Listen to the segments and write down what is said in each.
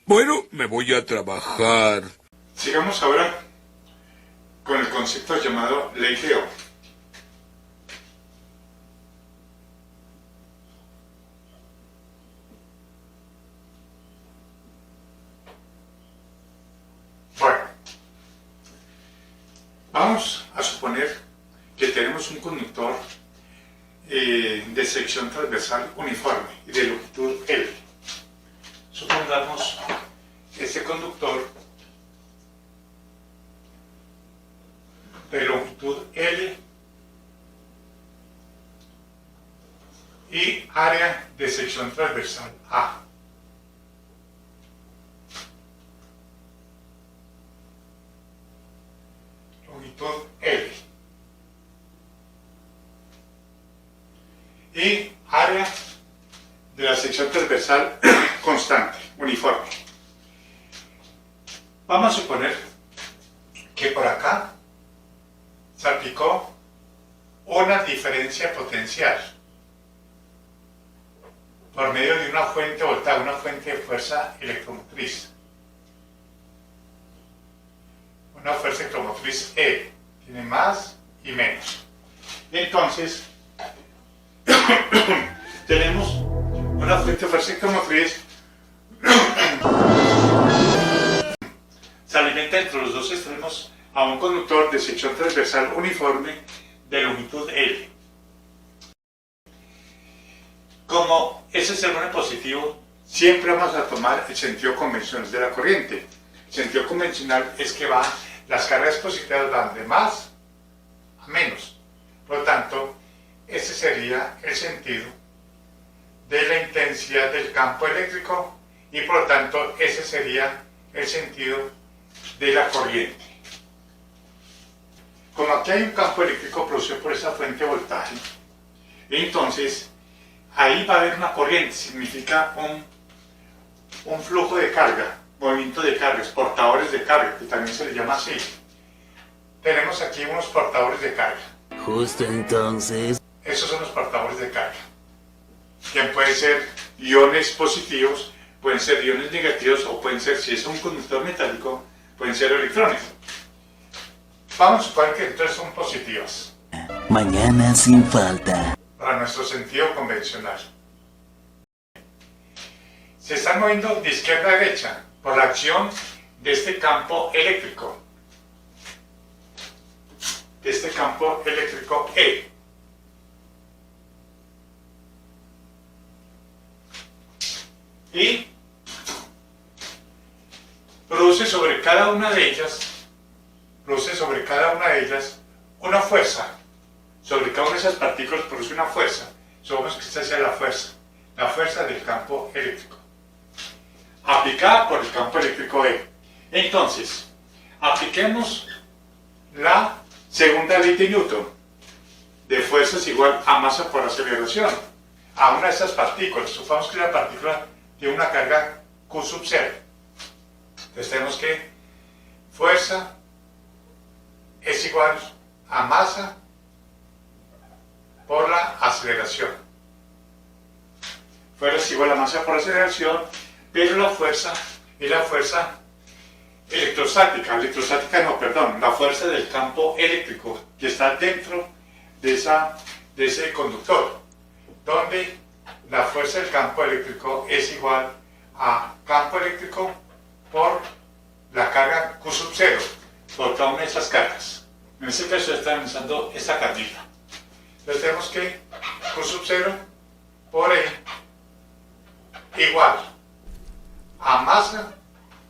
Bueno, me voy a trabajar. Sigamos ahora con el concepto llamado ley de Ohm. Bueno, vamos a suponer que tenemos un conductor de sección transversal uniforme y de longitud L. Supongamos este conductor de longitud L y área de sección transversal A. Longitud L. Y área de la sección transversal constante, uniforme. Vamos a suponer que por acá se aplicó una diferencia potencial por medio de una fuente voltada, una fuente de fuerza electromotriz. Una fuerza electromotriz E, tiene más y menos. Entonces, tenemos una fuente de fuerza electromotriz, se alimenta entre los dos extremos a un conductor de sección transversal uniforme de longitud L. Como ese es el termo positivo, siempre vamos a tomar el sentido convencional de la corriente. El sentido convencional es que las cargas positivas van de más a menos. Por lo tanto, ese sería el sentido de la intensidad del campo eléctrico y por lo tanto ese sería el sentido de la corriente. Como aquí hay un campo eléctrico producido por esa fuente de voltaje, entonces ahí va a haber una corriente, significa un flujo de carga, movimiento de cargas, portadores de carga, que también se le llama así. Tenemos aquí unos portadores de carga. Justo entonces. Esos son los portadores de carga. Que pueden ser iones positivos, pueden ser iones negativos o pueden ser, si es un conductor metálico, pueden ser electrones. Vamos a suponer que entonces son positivas. Mañana sin falta. Para nuestro sentido convencional. Se están moviendo de izquierda a derecha por la acción de este campo eléctrico. De este campo eléctrico E. Y produce sobre cada una de ellas una fuerza. Sobre cada una de esas partículas produce una fuerza. Supongamos que esta sea la fuerza del campo eléctrico, aplicada por el campo eléctrico E. Entonces, apliquemos la segunda ley de Newton, de fuerza es igual a masa por aceleración, a una de esas partículas. Supongamos que la partícula tiene una carga Q sub 0. Entonces tenemos que fuerza es igual a masa por la aceleración. Fuerza es igual a masa por aceleración, pero la fuerza es la fuerza electrostática. La fuerza del campo eléctrico que está dentro de ese conductor, donde la fuerza del campo eléctrico es igual a campo eléctrico por la carga Q sub 0, por cada una de esas cargas. En este caso están usando esta carguita. Entonces tenemos que Q sub 0 por E igual a masa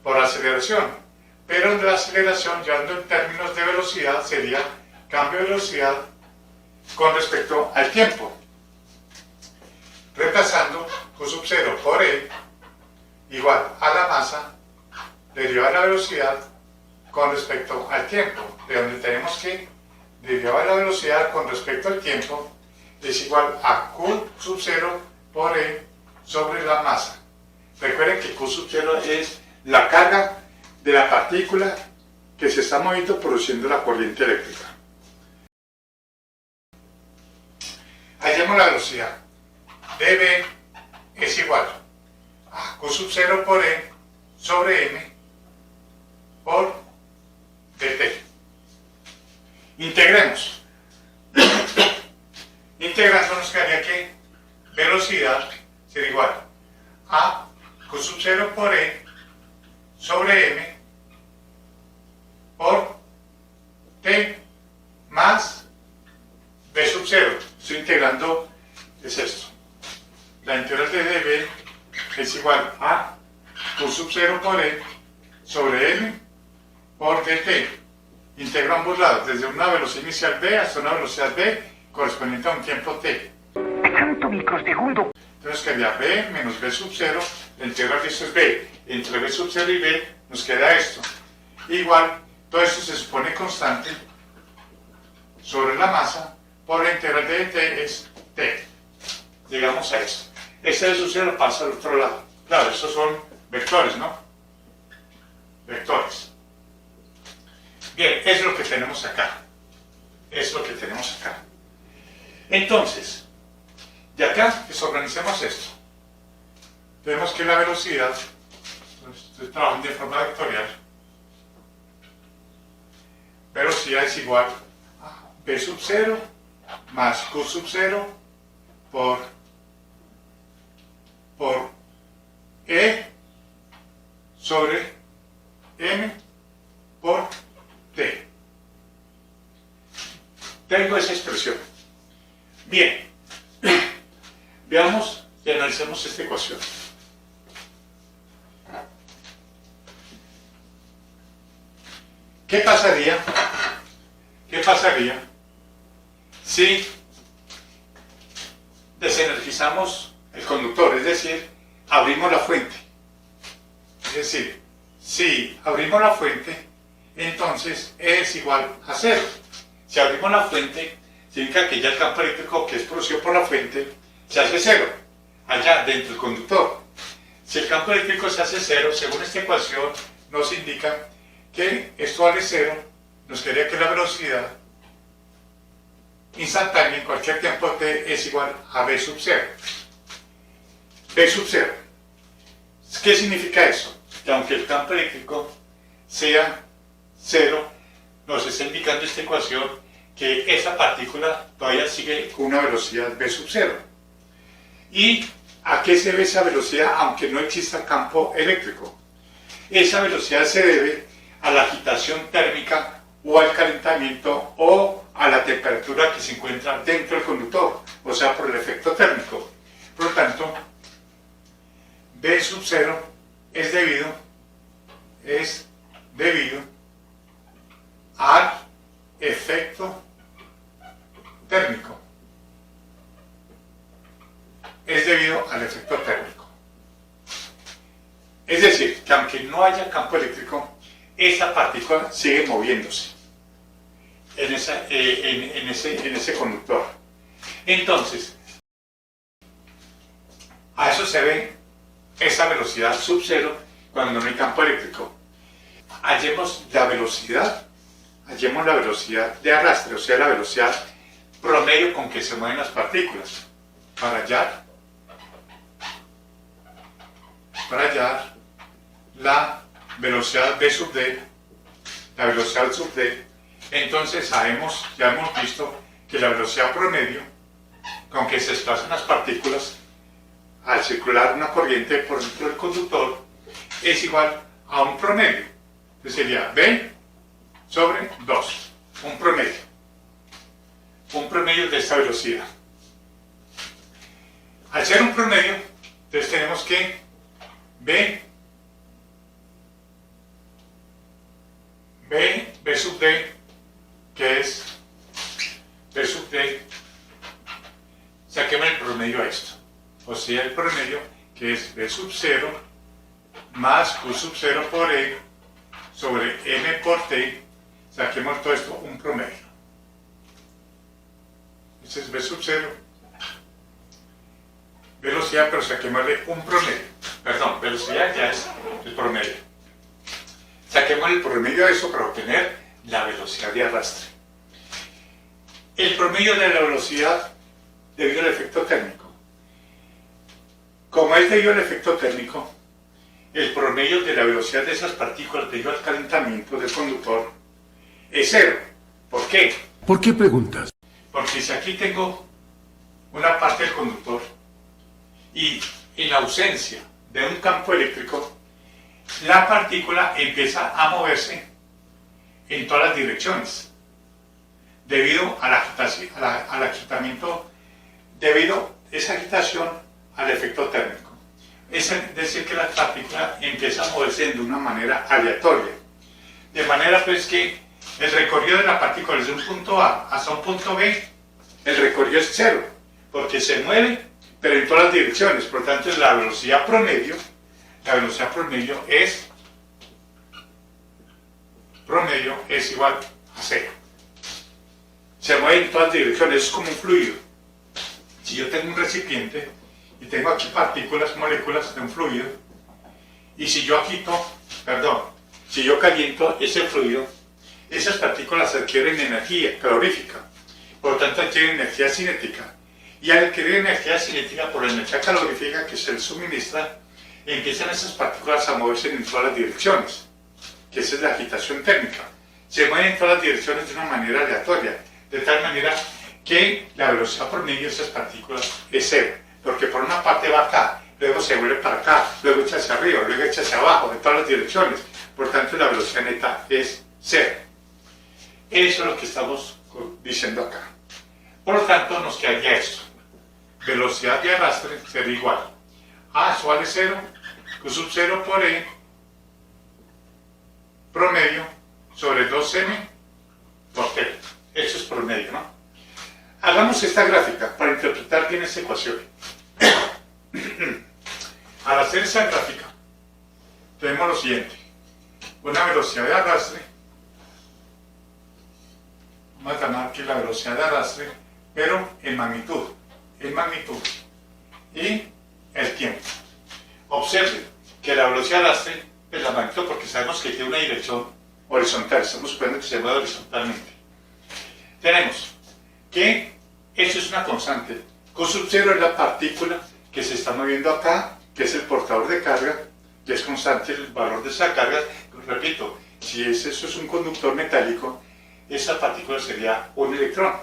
por aceleración, pero de la aceleración, llevando en términos de velocidad, sería cambio de velocidad con respecto al tiempo. Reemplazando Q sub 0 por E igual a la masa derivada de la velocidad con respecto al tiempo, de donde tenemos que derivada de la velocidad con respecto al tiempo es igual a Q sub 0 por E sobre la masa. Recuerden que Q sub 0 es la carga de la partícula que se está moviendo produciendo la corriente eléctrica. Hallemos la velocidad. dB es igual a Q sub 0 por E sobre M por dt. Integremos. Integrando nos quedaría que velocidad será igual a Q sub 0 por E sobre M por T más B sub 0. Estoy integrando, es esto. La integral de dB es igual a Q sub 0 por E sobre M por dt. Integro ambos lados, desde una velocidad inicial B hasta una velocidad B correspondiente a un tiempo T. ¿Cuánto microsegundo? Entonces quedaría B menos B sub 0, la integral de esto es B. Entre B sub 0 y B nos queda esto. Igual, todo esto se supone constante sobre la masa por la integral de dt es T. Llegamos a esto. Este B sub 0 pasa al otro lado. Claro, estos son vectores, ¿no? Vectores. Bien, eso es lo que tenemos acá. Es lo que tenemos acá. Entonces, de acá, pues organicemos esto. Tenemos que la velocidad, estoy trabajando de forma vectorial, velocidad es igual a B sub 0 más Q sub 0 por E sobre M por T. Tengo esa expresión. Bien, veamos y analicemos esta ecuación. ¿Qué pasaría si desenergizamos el conductor? Es decir, abrimos la fuente. Es decir, si abrimos la fuente, entonces E es igual a 0. Si abrimos la fuente, significa que ya el campo eléctrico que es producido por la fuente se hace 0, allá dentro del conductor. Si el campo eléctrico se hace 0, según esta ecuación, nos indica que esto vale 0, nos quedaría que la velocidad instantánea en cualquier tiempo t es igual a b sub 0. B sub 0. ¿Qué significa eso? Que aunque el campo eléctrico sea 0, nos está indicando esta ecuación que esa partícula todavía sigue con una velocidad b sub 0. ¿Y a qué se debe esa velocidad aunque no exista campo eléctrico? Esa velocidad se debe a la agitación térmica o al calentamiento o a la temperatura que se encuentra dentro del conductor, o sea, por el efecto térmico. Por lo tanto, B sub 0 es debido al efecto térmico. Es debido al efecto térmico. Es decir, que aunque no haya campo eléctrico, esa partícula sigue moviéndose en ese conductor. Entonces, a eso se ve esa velocidad sub 0 cuando no hay campo eléctrico. Hallemos la velocidad de arrastre, o sea, la velocidad promedio con que se mueven las partículas. Para hallar la velocidad v sub d, la velocidad sub d, entonces ya hemos visto que la velocidad promedio con que se desplazan las partículas al circular una corriente por dentro del conductor es igual a un promedio. Entonces sería v sobre 2, un promedio de esta velocidad. Al ser un promedio, entonces tenemos que B sub d, que es B sub d, saquemos el promedio a esto. O sea, el promedio, que es B sub 0 más Q sub 0 por E sobre M por T, saquemos todo esto un promedio. Este es B sub 0. Velocidad, pero saquémosle un promedio. Perdón, velocidad ya es el promedio. Saquemos el promedio de eso para obtener la velocidad de arrastre. El promedio de la velocidad debido al efecto térmico. Como es debido al efecto térmico, el promedio de la velocidad de esas partículas debido al calentamiento del conductor es cero. ¿Por qué? ¿Por qué preguntas? Porque si aquí tengo una parte del conductor y en la ausencia de un campo eléctrico, la partícula empieza a moverse en todas las direcciones debido a la agitación, al agitamiento, debido a esa agitación al efecto térmico. Es decir, que la partícula empieza a moverse de una manera aleatoria. De manera pues que el recorrido de la partícula desde un punto A hasta un punto B, el recorrido es cero, porque se mueve, pero en todas las direcciones. Por lo tanto, la velocidad promedio es igual a cero. Se mueve en todas las direcciones, es como un fluido. Si yo tengo un recipiente y tengo aquí partículas, moléculas de un fluido, y si yo caliento ese fluido, esas partículas adquieren energía calorífica, por lo tanto adquieren energía cinética, y al adquirir energía cinética por la energía calorífica que se les suministra, empiezan esas partículas a moverse en todas las direcciones, que esa es la agitación térmica. Se mueven en todas las direcciones de una manera aleatoria, de tal manera que la velocidad promedio de esas partículas es cero, porque por una parte va acá, luego se vuelve para acá, luego echa hacia arriba, luego echa hacia abajo, en todas las direcciones. Por tanto, la velocidad neta es cero. Eso es lo que estamos diciendo acá. Por lo tanto, nos quedaría esto. Velocidad de arrastre sería igual a eso vale 0, Q sub 0 por E promedio sobre 2M por T. Eso es promedio, ¿no? Hagamos esta gráfica para interpretar bien esta ecuación. Al hacer esa gráfica, tenemos lo siguiente. Una velocidad de arrastre, vamos a llamar aquí la velocidad de arrastre, pero en magnitud, y el tiempo. Observen que la velocidad de arrastre es la magnitud porque sabemos que tiene una dirección horizontal, estamos suponiendo que se mueve horizontalmente. Tenemos que eso es una constante. Q sub 0 es la partícula que se está moviendo acá, que es el portador de carga, que es constante el valor de esa carga. Repito, si eso es un conductor metálico, esa partícula sería un electrón.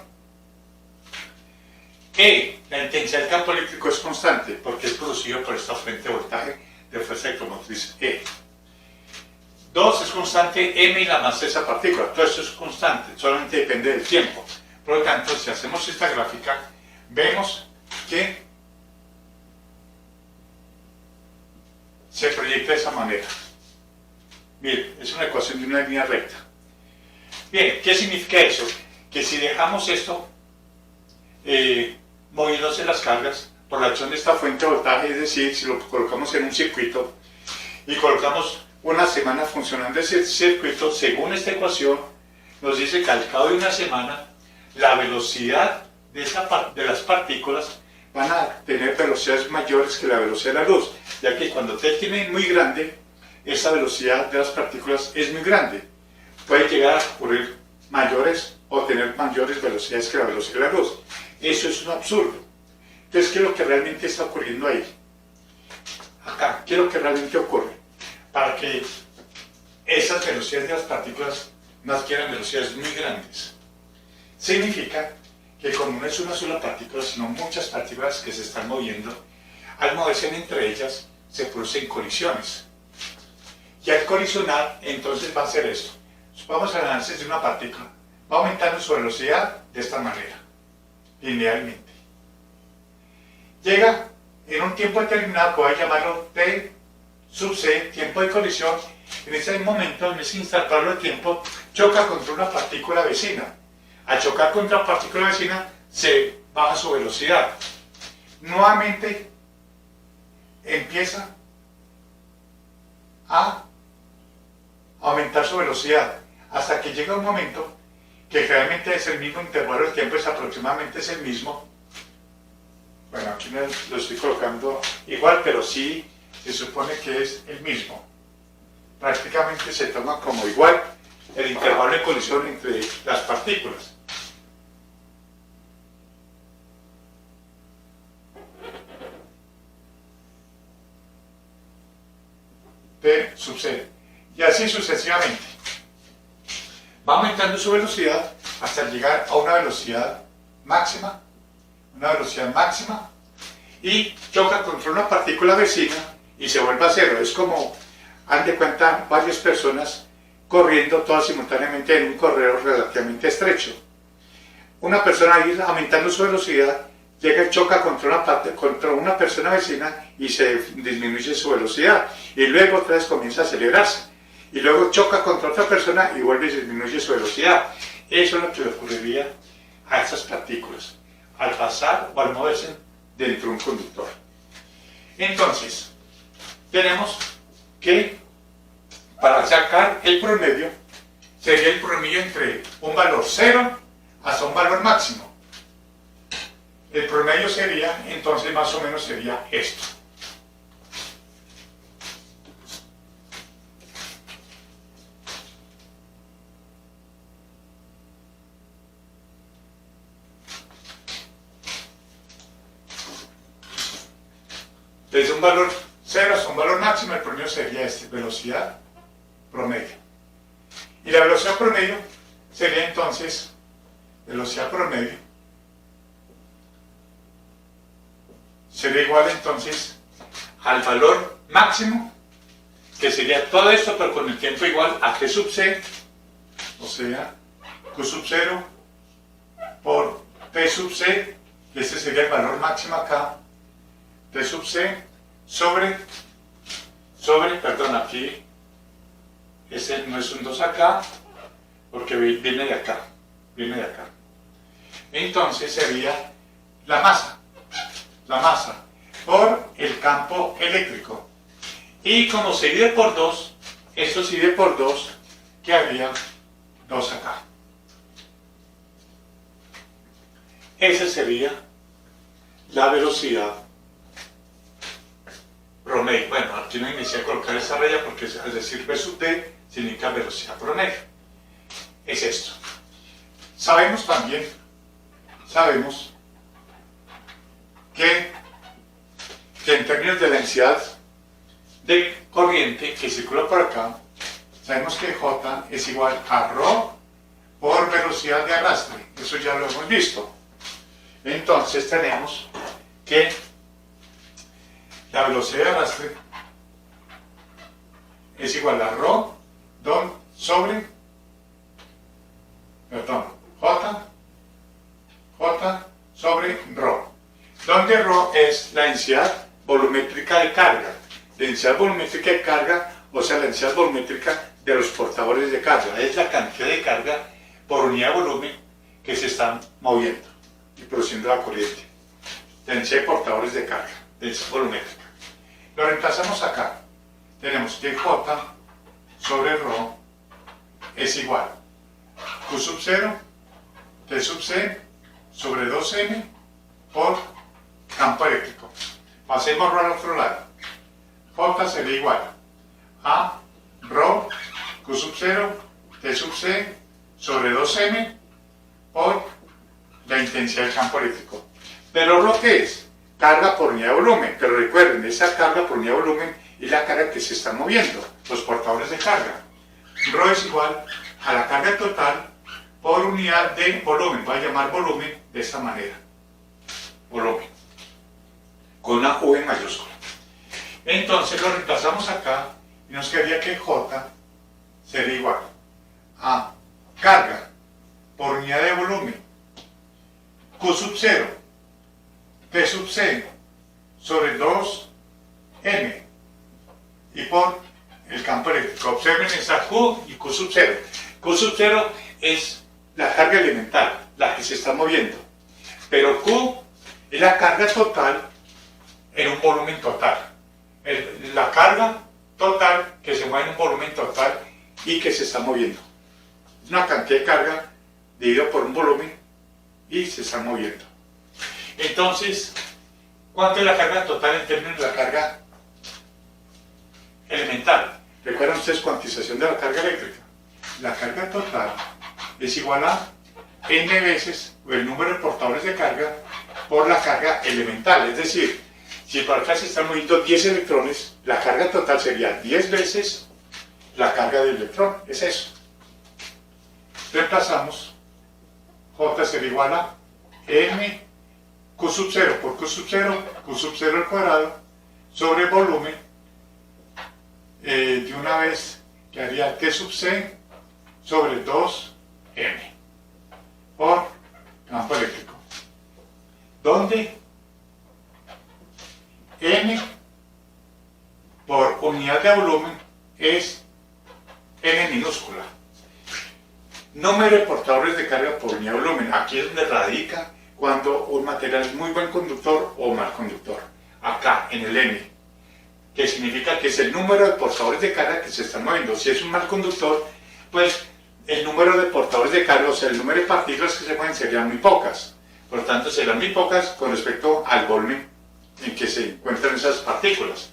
E, la intensidad del campo eléctrico es constante porque es producido por esta fuente de voltaje de fuerza electromotriz E. 2 es constante m y la masa de esa partícula. Todo esto es constante, solamente depende del tiempo. Por lo tanto, si hacemos esta gráfica, vemos que se proyecta de esa manera. Bien, es una ecuación de una línea recta. Bien, ¿qué significa eso? Que si dejamos esto moviéndose las cargas por la acción de esta fuente de voltaje, es decir, si lo colocamos en un circuito y colocamos una semana funcionando ese circuito, según esta ecuación, nos dice que al cabo de una semana, la velocidad de las partículas van a tener velocidades mayores que la velocidad de la luz, ya que cuando T tiene muy grande, esa velocidad de las partículas es muy grande. Puede llegar a ocurrir mayores o tener mayores velocidades que la velocidad de la luz. Eso es un absurdo. Entonces, ¿qué es lo que realmente está ocurriendo ahí? Acá, ¿qué es lo que realmente ocurre? Para que esas velocidades de las partículas no adquieran velocidades muy grandes. Significa que como no es una sola partícula, sino muchas partículas que se están moviendo, al moverse entre ellas se producen colisiones. Y al colisionar, entonces va a hacer esto. Vamos al análisis de una partícula. Va aumentando su velocidad de esta manera, linealmente. Llega en un tiempo determinado, que voy a llamarlo T sub C, tiempo de colisión. En ese momento, en ese intervalo de tiempo, choca contra una partícula vecina. Al chocar contra la partícula vecina, se baja su velocidad. Nuevamente, empieza a aumentar su velocidad, hasta que llega un momento que realmente es el mismo intervalo de tiempo, es aproximadamente el mismo. Bueno, aquí no lo estoy colocando igual, pero sí se supone que es el mismo. Prácticamente se toma como igual el intervalo de colisión entre las partículas. P sub C. Y así sucesivamente. Va aumentando su velocidad hasta llegar a una velocidad máxima. Y choca contra una partícula vecina y se vuelve a cero. Es como, haz de cuenta, varias personas corriendo todas simultáneamente en un corredor relativamente estrecho. Una persona ahí aumentando su velocidad llega y choca contra una persona vecina y se disminuye su velocidad. Y luego otra vez comienza a acelerarse. Y luego choca contra otra persona y vuelve y disminuye su velocidad. Eso es lo que le ocurriría a estas partículas al pasar o al moverse dentro de un conductor. Entonces, tenemos que para sacar el promedio, sería el promedio entre un valor 0 hasta un valor máximo. El promedio sería, entonces más o menos sería esto. Desde un valor 0 hasta un valor máximo, el promedio sería este, velocidad promedio. Y la velocidad promedio sería entonces, velocidad promedio, sería igual entonces al valor máximo, que sería todo esto, pero con el tiempo igual a G sub C, o sea, Q sub 0 por P sub C, y este sería el valor máximo acá, T sub C, sobre, perdón, aquí, ese no es un 2 acá, porque viene de acá, Entonces sería la masa, por el campo eléctrico. Y como se divide por 2, esto se divide por 2, quedaría 2 acá. Esa sería la velocidad promedio. Bueno, aquí no inicié a colocar esa raya porque al decir V sub D significa velocidad promedio. Es esto. Sabemos que en términos de la densidad de corriente que circula por acá, sabemos que J es igual a ρ por velocidad de arrastre. Eso ya lo hemos visto. Entonces tenemos que la velocidad de arrastre es igual a ρ sobre J sobre ρ, donde ρ es la densidad volumétrica de carga. Densidad volumétrica de carga, o sea, la densidad volumétrica de los portadores de carga. Es la cantidad de carga por unidad de volumen que se están moviendo y produciendo la corriente. Densidad de portadores de carga, densidad volumétrica. Lo reemplazamos acá. Tenemos que J sobre ρ es igual a Q sub 0, T sub C sobre 2m por campo eléctrico. Pasemos ρ al otro lado. J sería igual a ρ Q sub 0, T sub C sobre 2m por la intensidad del campo eléctrico. Pero ¿lo que es? Carga por unidad de volumen. Pero recuerden, esa carga por unidad de volumen es la carga que se está moviendo, los portadores de carga. Ρ es igual a la carga total por unidad de volumen. Voy a llamar volumen de esta manera. Volumen. Con una V mayúscula. Entonces lo reemplazamos acá y nos quedaría que J sería igual a carga por unidad de volumen Q sub 0 T sub C sobre 2m y por el campo eléctrico. Observen esa Q y Q sub 0. Q sub 0 es la carga elemental, la que se está moviendo. Pero Q es la carga total en un volumen total. La carga total que se mueve en un volumen total y que se está moviendo. Es una cantidad de carga dividida por un volumen y se está moviendo. Entonces, ¿cuánto es la carga total en términos de la carga elemental? ¿Recuerdan ustedes cuantización de la carga eléctrica? La carga total es igual a n veces el número de portadores de carga por la carga elemental. Es decir, Si por acá se están moviendo 10 electrones, la carga total sería 10 veces la carga del electrón. Es eso. Reemplazamos. J será igual a M Q sub 0 por Q sub 0 al cuadrado, sobre volumen. De una vez quedaría T sub C sobre 2M por campo eléctrico, donde N por unidad de volumen es N minúscula. Número de portadores de carga por unidad de volumen. Aquí es donde radica cuando un material es muy buen conductor o mal conductor. Acá, en el N, que significa que es el número de portadores de carga que se están moviendo. Si es un mal conductor, pues el número de portadores de carga, o sea, el número de partículas que se mueven serían muy pocas. Por lo tanto, serán muy pocas con respecto al volumen en que se encuentran esas partículas.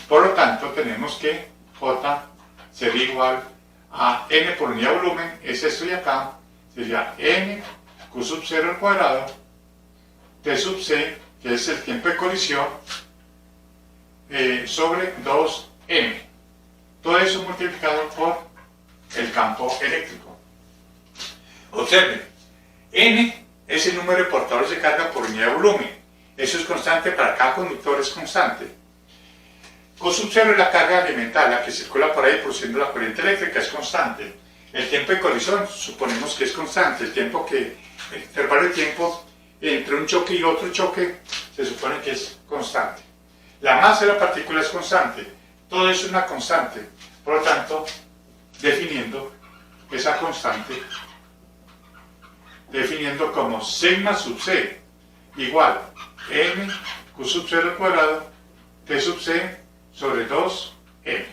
Por lo tanto, tenemos que J sería igual a N por unidad de volumen, es esto de acá, sería N Q sub 0 al cuadrado, T sub C, que es el tiempo de colisión, sobre 2M. Todo eso multiplicado por el campo eléctrico. Observen, N es el número de portadores de carga por unidad de volumen. Eso es constante, para cada conductor es constante. Q sub 0 es la carga elemental, la que circula por ahí produciendo la corriente eléctrica, es constante. El tiempo de colisión suponemos que es constante, el intervalo de tiempo entre un choque y otro choque se supone que es constante. La masa de la partícula es constante, todo eso es una constante. Por lo tanto, definiendo esa constante, definiendo como sigma sub c igual m q sub 0 al cuadrado t sub c sobre 2m.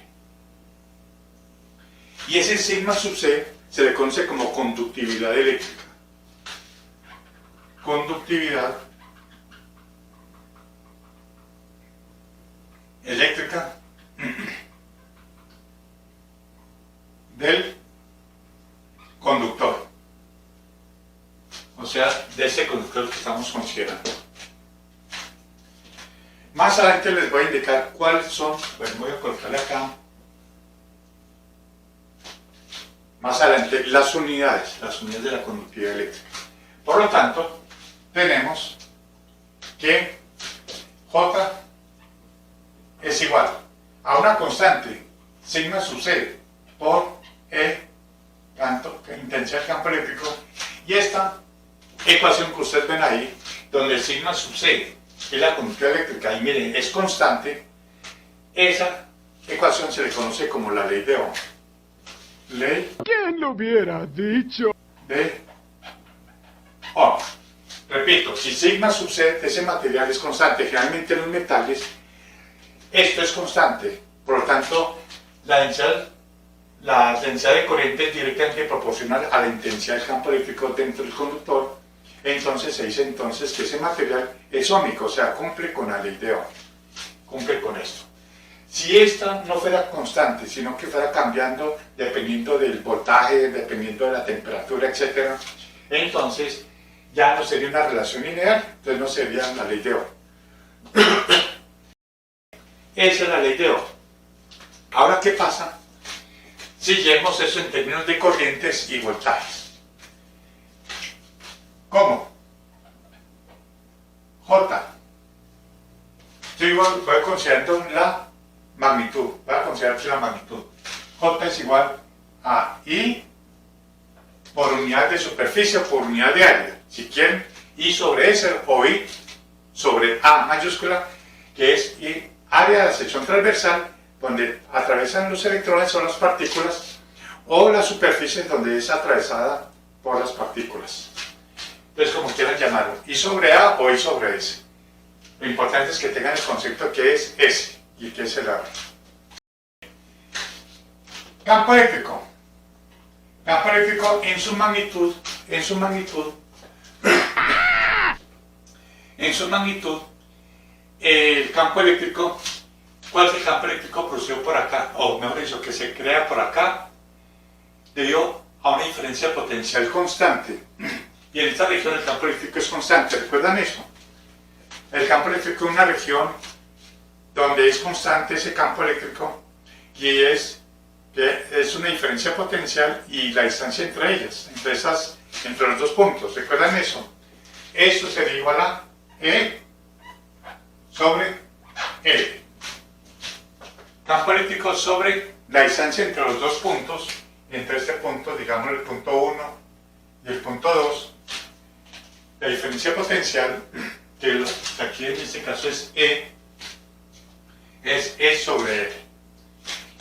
Y ese sigma sub c se le conoce como conductividad eléctrica. Conductividad eléctrica del conductor, o sea, de ese conductor que estamos considerando. Más adelante les voy a indicar cuáles son, pues voy a colocarle acá, más adelante las unidades de la conductividad eléctrica. Por lo tanto, tenemos que J es igual a una constante, sigma sub c, por E, intensidad del campo eléctrico, y esta ecuación que ustedes ven ahí, donde el sigma sub c es la conductividad eléctrica, y miren, es constante, esa ecuación se le conoce como la ley de Ohm. Ley. ¿Quién lo hubiera dicho? De Ohm. Repito, si sigma sub c de ese material es constante, generalmente en los metales, esto es constante, por lo tanto, la densidad de corriente es directamente proporcional a la intensidad del campo eléctrico dentro del conductor. Entonces se dice entonces que ese material es óhmico, o sea, cumple con la ley de Ohm, cumple con esto. Si esta no fuera constante, sino que fuera cambiando dependiendo del voltaje, dependiendo de la temperatura, etc., entonces ya no sería una relación lineal, entonces no sería la ley de Ohm. Esa es la ley de Ohm. Ahora, ¿qué pasa si llevamos eso en términos de corrientes y voltajes? ¿Cómo? J. Yo voy considerando la magnitud. Voy a considerar la magnitud. J es igual a I por unidad de superficie o por unidad de área. Si quieren, I sobre S o I sobre A mayúscula, que es I, área de la sección transversal, donde atravesan los electrones o las partículas, o la superficie donde es atravesada por las partículas. Entonces, como quieran llamarlo, I sobre A o I sobre S. Lo importante es que tengan el concepto que es S y que es el área. Campo eléctrico. Campo eléctrico en su magnitud, el campo eléctrico, ¿cuál es el campo eléctrico producido por acá? O mejor dicho, que se crea por acá, debido a una diferencia potencial constante. Y en esta región el campo eléctrico es constante, ¿recuerdan eso? El campo eléctrico es una región donde es constante ese campo eléctrico y es una diferencia potencial y la distancia entre ellas, entre los dos puntos. ¿Recuerdan eso? Esto sería igual a E sobre L. Campo eléctrico sobre la distancia entre los dos puntos, entre este punto, digamos el punto 1 y el punto 2, la diferencia potencial, que aquí en este caso es E sobre L.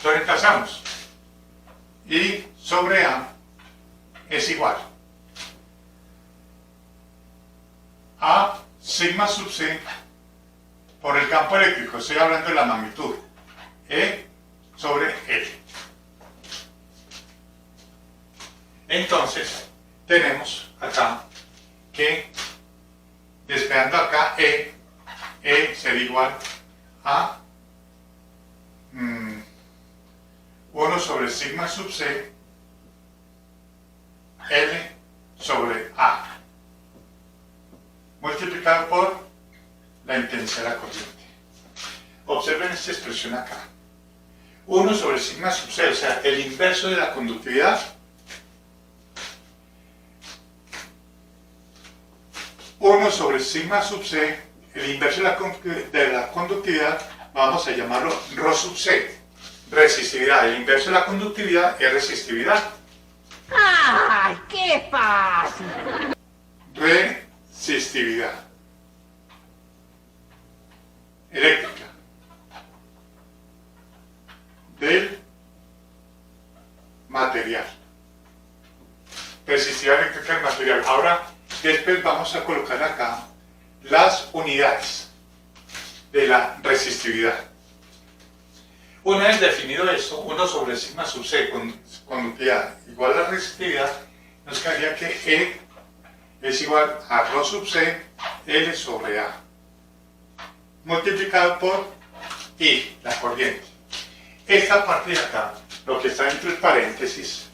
Lo reemplazamos. Y sobre A es igual a sigma sub C por el campo eléctrico, estoy hablando de la magnitud, E sobre L. Entonces, tenemos acá que, despejando acá E sería igual a 1 sobre sigma sub C L sobre A, multiplicado por la intensidad de la corriente. Observen esta expresión acá. 1 sobre sigma sub C, o sea, el inverso de la conductividad, 1 sobre sigma sub C, el inverso de la conductividad, vamos a llamarlo ρ sub C, resistividad. El inverso de la conductividad es resistividad. ¡Ay, qué fácil! Resistividad eléctrica del material. Resistividad eléctrica del material. Ahora, después vamos a colocar acá las unidades de la resistividad. Una vez definido esto, 1 sobre sigma sub C conductividad igual a la resistividad, nos quedaría que E es igual a ρ sub C L sobre A, multiplicado por I, la corriente. Esta parte de acá, lo que está entre paréntesis,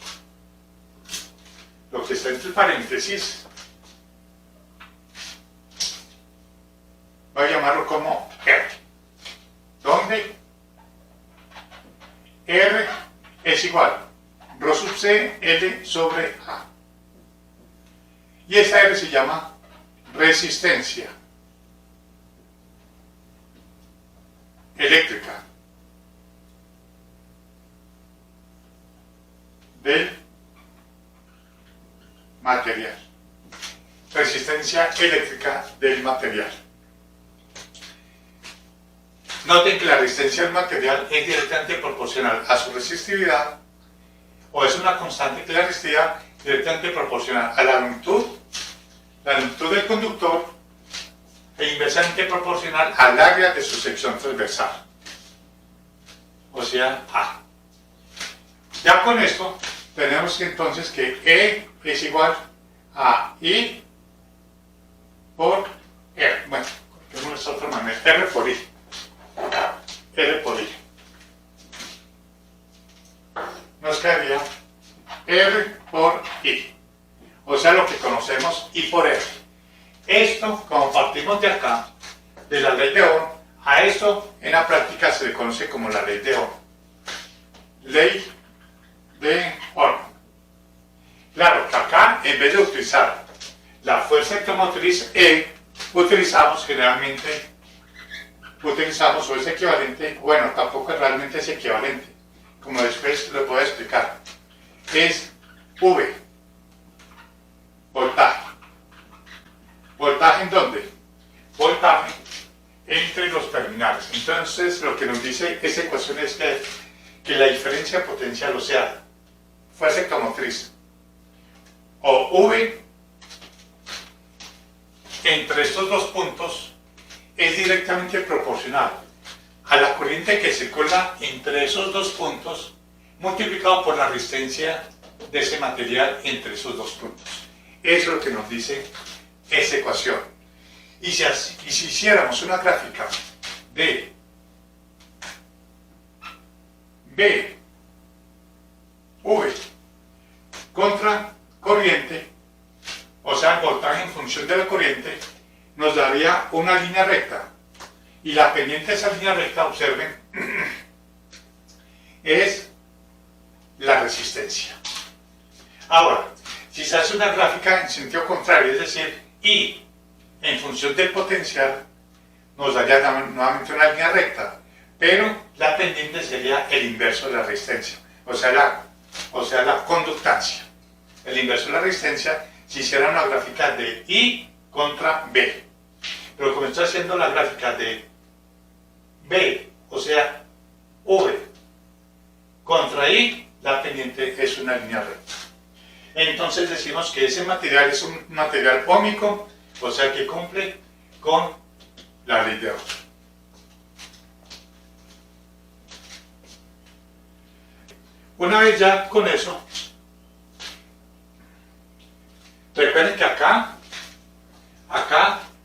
voy a llamarlo como R, donde R es igual ρ sub C L sobre A. Y esta R se llama resistencia eléctrica del material. Resistencia eléctrica del material. Noten que la resistencia del material es directamente proporcional a su resistividad, o es una constante que la resistividad directamente proporcional a la longitud del conductor e inversamente proporcional al área de su sección transversal, o sea, A. Ya con esto tenemos que entonces que E es igual a I por R. Bueno, de esta otra manera, R por I. R por I. Nos quedaría R por I. O sea, lo que conocemos I por R. Esto, como partimos de acá, de la ley de Ohm, a esto en la práctica se le conoce como la ley de Ohm. Ley de Ohm. Claro, que acá, en vez de utilizar la fuerza electromotriz E, utilizamos o es equivalente, bueno, tampoco realmente es equivalente, como después lo puedo explicar. Es V, voltaje. ¿Voltaje en dónde? Voltaje entre los terminales. Entonces, lo que nos dice esa ecuación es que la diferencia potencial, o sea, fuerza electromotriz, o V entre estos dos puntos, es directamente proporcional a la corriente que circula entre esos dos puntos multiplicado por la resistencia de ese material entre esos dos puntos. Eso es lo que nos dice esa ecuación. Y si hiciéramos una gráfica de B, V contra corriente, o sea, voltaje en función de la corriente, nos daría una línea recta Y la pendiente de esa línea recta, observen, es la resistencia. Ahora, si se hace una gráfica en sentido contrario, es decir, I en función del potencial, nos daría nuevamente una línea recta, pero la pendiente sería el inverso de la resistencia, o sea, la conductancia. El inverso de la resistencia, si hiciera una gráfica de I contra B. Pero como estoy haciendo la gráfica de B, o sea, V contra I, la pendiente es una línea recta. Entonces decimos que ese material es un material óhmico, o sea que cumple con la ley de Ohm. Una vez ya con eso, recuerden que acá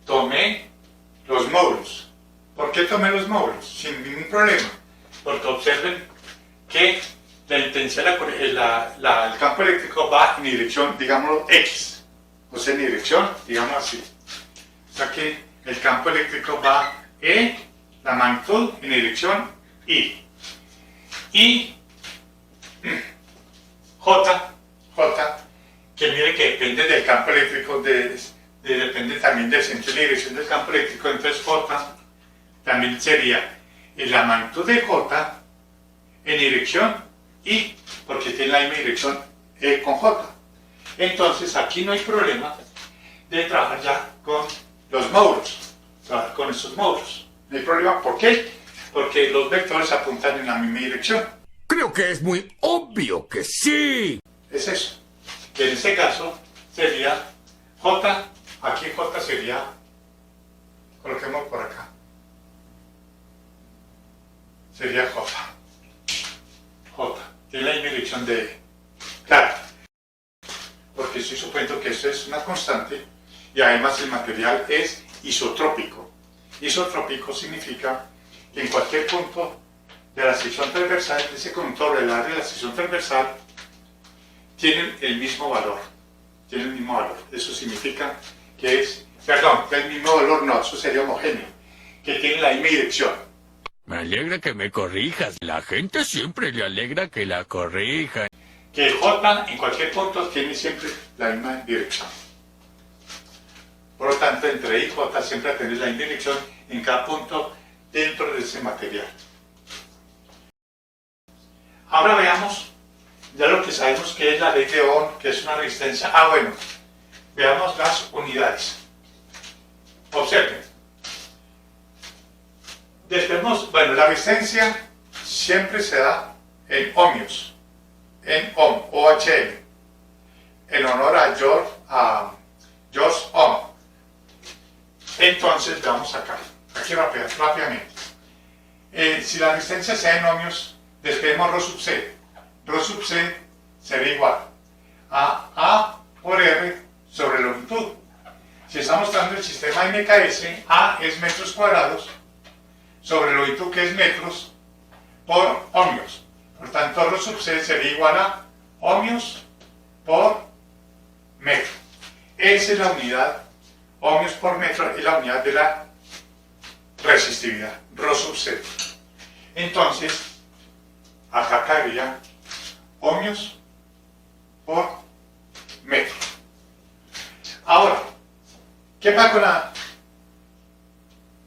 tomé los módulos. ¿Por qué tomé los módulos? Sin ningún problema. Porque observen que la intensidad, el campo eléctrico va en dirección, digámoslo, X. O sea, en dirección, digamos así. O sea que el campo eléctrico va la magnitud en dirección I. Y J, que mire que depende del campo eléctrico, depende también del centro de dirección del campo eléctrico, entonces J también sería la magnitud de J en dirección I, porque tiene la misma dirección con J. Entonces aquí no hay problema de trabajar ya con los módulos, trabajar con estos módulos. No hay problema, ¿por qué? Porque los vectores apuntan en la misma dirección. Creo que es muy obvio que sí. Es eso. Que en este caso sería J, aquí J sería, coloquemos por acá, sería J. J, tiene la misma dirección de E. Claro, porque estoy suponiendo que esto es una constante y además el material es isotrópico. Isotrópico significa que en cualquier punto de la sección transversal, de ese conductor del área de la sección transversal, tienen el mismo valor. Tienen el mismo valor. Eso significa que es, perdón, que el mismo valor no, eso sería homogéneo, que tiene la misma dirección. Me alegra que me corrijas. La gente siempre le alegra que la corrija. Que J en cualquier punto tiene siempre la misma dirección. Por lo tanto, entre I y J siempre va a tener la misma dirección en cada punto dentro de ese material. Ahora veamos ya lo que sabemos que es la ley de Ohm, que es una resistencia. Bueno, veamos las unidades. Observen. Bueno, la resistencia siempre se da en ohmios, en ohm, OHM, en honor a George Ohm. Entonces, vamos acá, aquí rápidamente. Si la resistencia se da en ohmios, despedimos Rho sub C. Rho sub C será igual a A por R sobre longitud. Si estamos mostrando el sistema MKS, A es metros cuadrados sobre longitud, que es metros, por ohmios. Por tanto, Rho sub C sería igual a ohmios por metro. Esa es la unidad, ohmios por metro es la unidad de la resistividad, Rho sub C. Entonces, acá caería ohmios por metro. Ahora, ¿qué pasa con la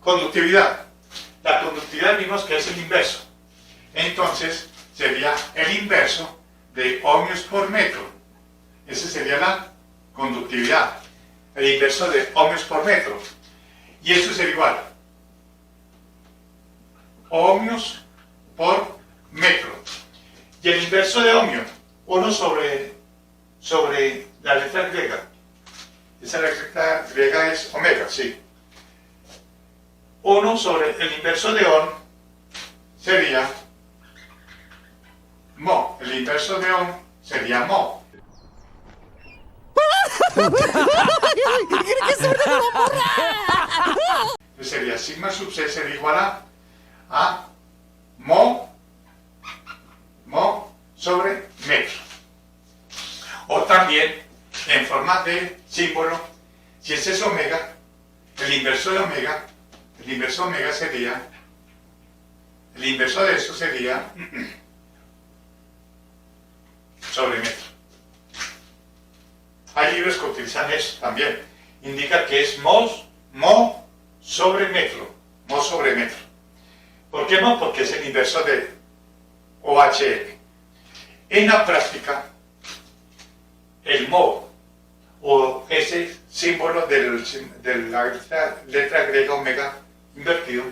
conductividad? La conductividad vimos que es el inverso. Entonces, sería el inverso de ohmios por metro. Esa sería la conductividad. El inverso de ohmios por metro. Y eso sería igual. Ohmios por metro. Y el inverso de ohmio, 1 sobre la letra griega. Esa letra griega es omega, sí. 1 sobre el inverso de Ohm sería mo. El inverso de Ohm sería mo. Sería sigma sub C sería igual a mo sobre metro. O también en forma de símbolo, si ese es omega, el inverso de omega El inverso omega sería, el inverso de eso sería sobre metro. Hay libros que utilizan eso también. Indica que es mo sobre metro. Mo sobre metro. ¿Por qué mo? Porque es el inverso de OHM. En la práctica, el mo o ese símbolo de la letra griega omega invertido,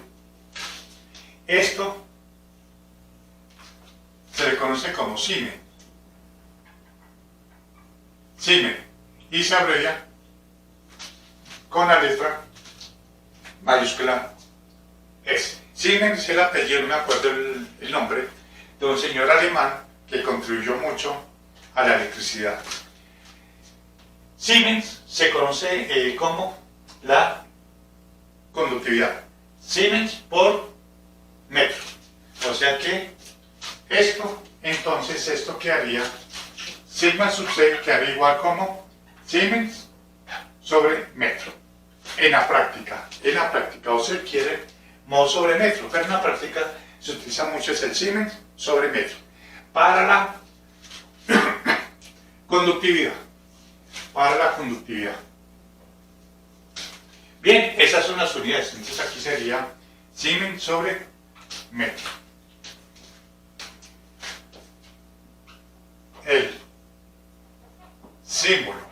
esto se le conoce como Siemens. Siemens. Y se abrevia con la letra mayúscula S. Siemens es el apellido, no me acuerdo el nombre, de un señor alemán que contribuyó mucho a la electricidad. Siemens se conoce como la conductividad. Siemens por metro. O sea que esto, entonces esto quedaría, sigma sub c quedaría igual como Siemens sobre metro. En la práctica, o se quiere mo sobre metro, pero en la práctica se utiliza mucho es el Siemens sobre metro. Para la conductividad. Bien, esas son las unidades. Entonces aquí sería Siemens sobre metro. El símbolo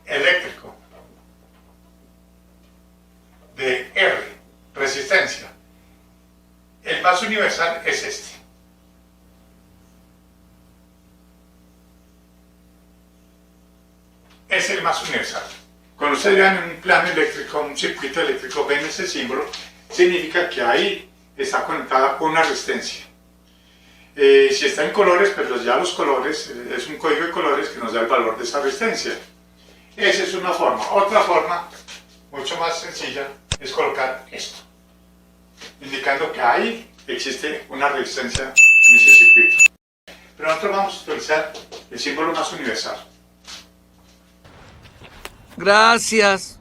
eléctrico de R, resistencia, el más universal es este. Es el más universal. Cuando ustedes vean en un plano eléctrico, un circuito eléctrico, ven ese símbolo, significa que ahí está conectada una resistencia. Si está en colores, pues ya los colores, es un código de colores que nos da el valor de esa resistencia. Esa es una forma. Otra forma, mucho más sencilla, es colocar esto, indicando que ahí existe una resistencia en ese circuito. Pero nosotros vamos a utilizar el símbolo más universal. Gracias.